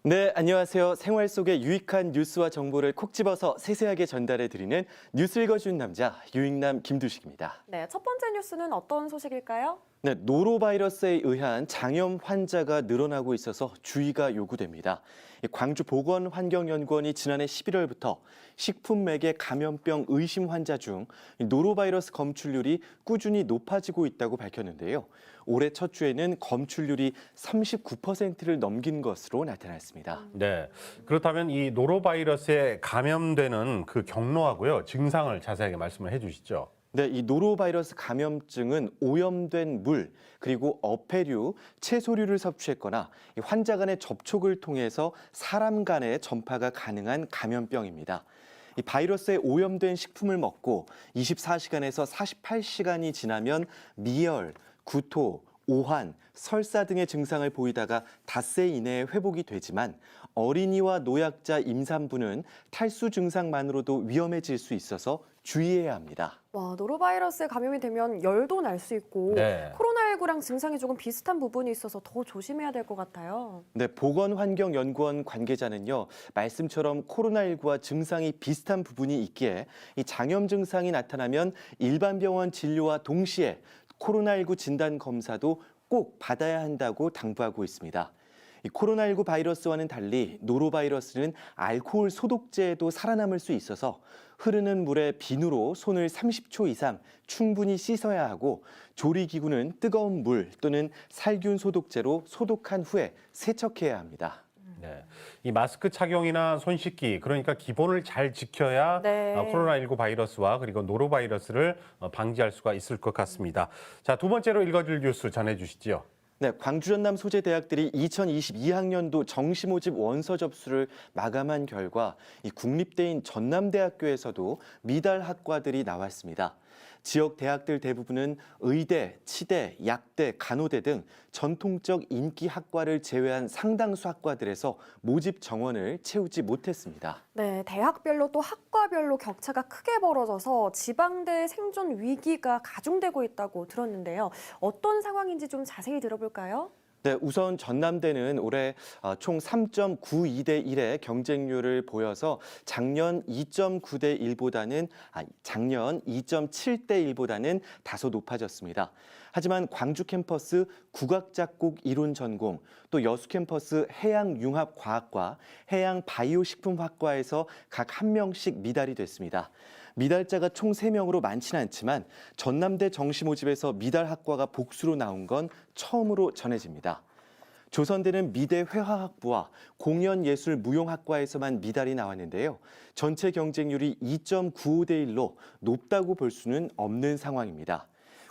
네, 안녕하세요. 생활 속의 유익한 뉴스와 정보를 콕 집어서 세세하게 전달해 드리는 뉴스 읽어주는 남자 유익남 김두식입니다. 네, 첫 번째 뉴스는 어떤 소식일까요? 네, 노로바이러스에 의한 장염 환자가 늘어나고 있어서 주의가 요구됩니다. 광주보건환경연구원이 지난해 11월부터 식품매개 감염병 의심 환자 중 노로바이러스 검출률이 꾸준히 높아지고 있다고 밝혔는데요. 올해 첫 주에는 검출률이 39%를 넘긴 것으로 나타났습니다. 네, 그렇다면 이 노로바이러스에 감염되는 그 경로하고요, 증상을 자세하게 말씀을 해주시죠. 네, 이 노로바이러스 감염증은 오염된 물, 그리고 어패류, 채소류를 섭취했거나 환자 간의 접촉을 통해서 사람 간의 전파가 가능한 감염병입니다. 이 바이러스에 오염된 식품을 먹고 24시간에서 48시간이 지나면 미열, 구토, 오한, 설사 등의 증상을 보이다가 닷새 이내에 회복이 되지만 어린이와 노약자, 임산부는 탈수 증상만으로도 위험해질 수 있어서 주의해야 합니다. 와, 노로바이러스에 감염이 되면 열도 날 수 있고 네. 코로나19랑 증상이 조금 비슷한 부분이 있어서 더 조심해야 될 것 같아요. 네, 보건환경연구원 관계자는요, 말씀처럼 코로나19와 증상이 비슷한 부분이 있기에 이 장염 증상이 나타나면 일반 병원 진료와 동시에 코로나19 진단 검사도 꼭 받아야 한다고 당부하고 있습니다. 이 코로나19 바이러스와는 달리 노로바이러스는 알코올 소독제에도 살아남을 수 있어서 흐르는 물에 비누로 손을 30초 이상 충분히 씻어야 하고 조리기구는 뜨거운 물 또는 살균 소독제로 소독한 후에 세척해야 합니다. 네, 이 마스크 착용이나 손 씻기, 그러니까 기본을 잘 지켜야 네. 코로나19 바이러스와 그리고 노로바이러스를 방지할 수가 있을 것 같습니다. 자, 두 번째로 읽어줄 뉴스 전해주시죠. 네, 광주 전남 소재 대학들이 2022학년도 정시 모집 원서 접수를 마감한 결과 이 국립대인 전남대학교에서도 미달 학과들이 나왔습니다. 지역 대학들 대부분은 의대, 치대, 약대, 간호대 등 전통적 인기 학과를 제외한 상당수 학과들에서 모집 정원을 채우지 못했습니다. 네, 대학별로 또 학과별로 격차가 크게 벌어져서 지방대 생존 위기가 가중되고 있다고 들었는데요. 어떤 상황인지 좀 자세히 들어볼까요? 네, 우선 전남대는 올해 총 3.92대 1의 경쟁률을 보여서 작년 2.9대 1보다는 작년 2.7대 1보다는 다소 높아졌습니다. 하지만 광주 캠퍼스 국악작곡 이론 전공, 또 여수 캠퍼스 해양융합과학과, 해양바이오식품학과에서 각 한 명씩 미달이 됐습니다. 미달자가 총 3명으로 많지는 않지만 전남대 정시 모집에서 미달 학과가 복수로 나온 건 처음으로 전해집니다. 조선대는 미대 회화학부와 공연예술무용학과에서만 미달이 나왔는데요. 전체 경쟁률이 2.95대 1로 높다고 볼 수는 없는 상황입니다.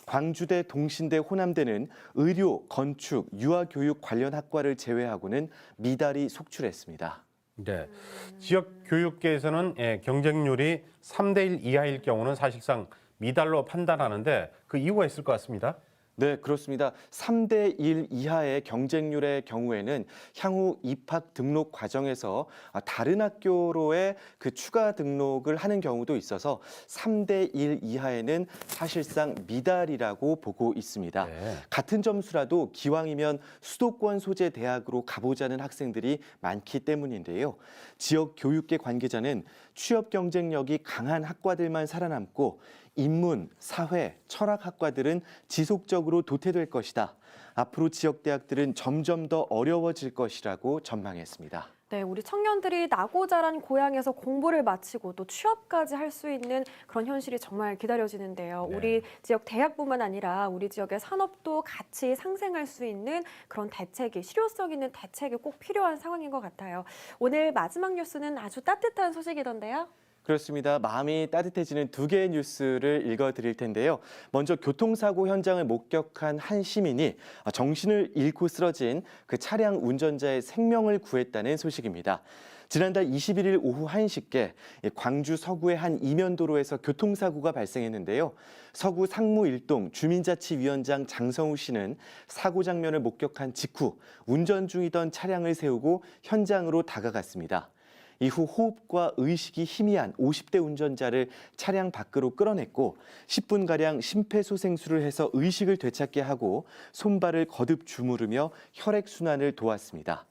광주대, 동신대, 호남대는 의료, 건축, 유아교육 관련 학과를 제외하고는 미달이 속출했습니다. 네, 지역 교육계에서는 경쟁률이 3대 1 이하일 경우는 사실상 미달로 판단하는데 그 이유가 있을 것 같습니다. 네, 그렇습니다. 3대 1 이하의 경쟁률의 경우에는 향후 입학 등록 과정에서 다른 학교로의 그 추가 등록을 하는 경우도 있어서 3대 1 이하에는 사실상 미달이라고 보고 있습니다. 네. 같은 점수라도 기왕이면 수도권 소재 대학으로 가보자는 학생들이 많기 때문인데요. 지역 교육계 관계자는 취업 경쟁력이 강한 학과들만 살아남고 인문, 사회, 철학 학과들은 지속적으로 도태될 것이다. 앞으로 지역 대학들은 점점 더 어려워질 것이라고 전망했습니다. 네, 우리 청년들이 나고 자란 고향에서 공부를 마치고 또 취업까지 할 수 있는 그런 현실이 정말 기다려지는데요. 네. 우리 지역 대학뿐만 아니라 우리 지역의 산업도 같이 상생할 수 있는 그런 대책이, 실효성 있는 대책이 꼭 필요한 상황인 것 같아요. 오늘 마지막 뉴스는 아주 따뜻한 소식이던데요. 그렇습니다. 마음이 따뜻해지는 두 개의 뉴스를 읽어드릴 텐데요. 먼저 교통사고 현장을 목격한 한 시민이 정신을 잃고 쓰러진 그 차량 운전자의 생명을 구했다는 소식입니다. 지난달 21일 오후 1시께 광주 서구의 한 이면도로에서 교통사고가 발생했는데요. 서구 상무 1동 주민자치위원장 장성우 씨는 사고 장면을 목격한 직후 운전 중이던 차량을 세우고 현장으로 다가갔습니다. 이후 호흡과 의식이 희미한 50대 운전자를 차량 밖으로 끌어냈고 10분가량 심폐소생술을 해서 의식을 되찾게 하고 손발을 거듭 주무르며 혈액순환을 도왔습니다.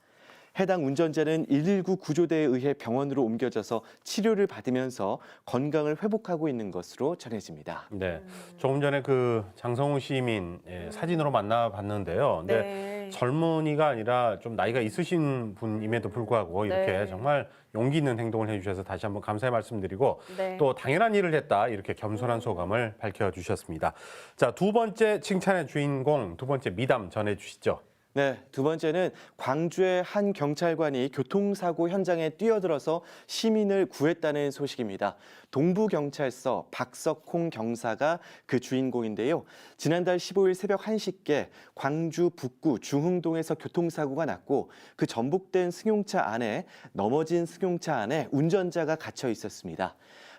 해당 운전자는 119 구조대에 의해 병원으로 옮겨져서 치료를 받으면서 건강을 회복하고 있는 것으로 전해집니다. 네, 조금 전에 그 장성우 시민 사진으로 만나봤는데요. 근데 네. 젊은이가 아니라 좀 나이가 있으신 분임에도 불구하고 이렇게 네. 정말 용기 있는 행동을 해주셔서 다시 한번 감사의 말씀드리고 네. 또 당연한 일을 했다 이렇게 겸손한 소감을 밝혀주셨습니다. 자, 두 번째 칭찬의 주인공, 두 번째 미담 전해주시죠. 네, 두 번째는 광주의 한 경찰관이 교통사고 현장에 뛰어들어서 시민을 구했다는 소식입니다. 동부경찰서 박석홍 경사가 그 주인공인데요. 지난달 15일 새벽 1시께 광주 북구 중흥동에서 교통사고가 났고 그 전복된 승용차 안에 넘어진 승용차 안에 운전자가 갇혀 있었습니다.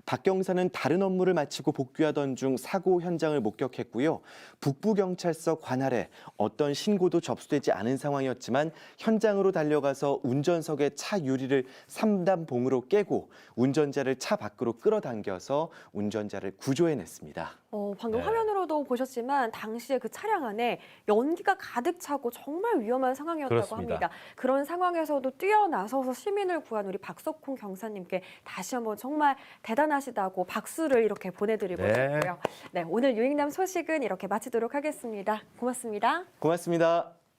박 경사는 다른 업무를 마치고 복귀하던 중 사고 현장을 목격했고요. 북부경찰서 관할에 어떤 신고도 접수되지 않은 상황이었지만 현장으로 달려가서 운전석의 차 유리를 3단봉으로 깨고 운전자를 차 밖으로 끌어당겨서 운전자를 구조해냈습니다. 방금 네. 화면으로도 보셨지만 당시에 그 차량 안에 연기가 가득 차고 정말 위험한 상황이었다고 그렇습니다. 합니다. 그런 상황에서도 뛰어나서서 시민을 구한 우리 박석홍 경사님께 다시 한번 정말 대단하시다고 박수를 이렇게 보내드리고 네. 싶고요. 네, 오늘 유익남 소식은 이렇게 마치도록 하겠습니다. 고맙습니다. 고맙습니다.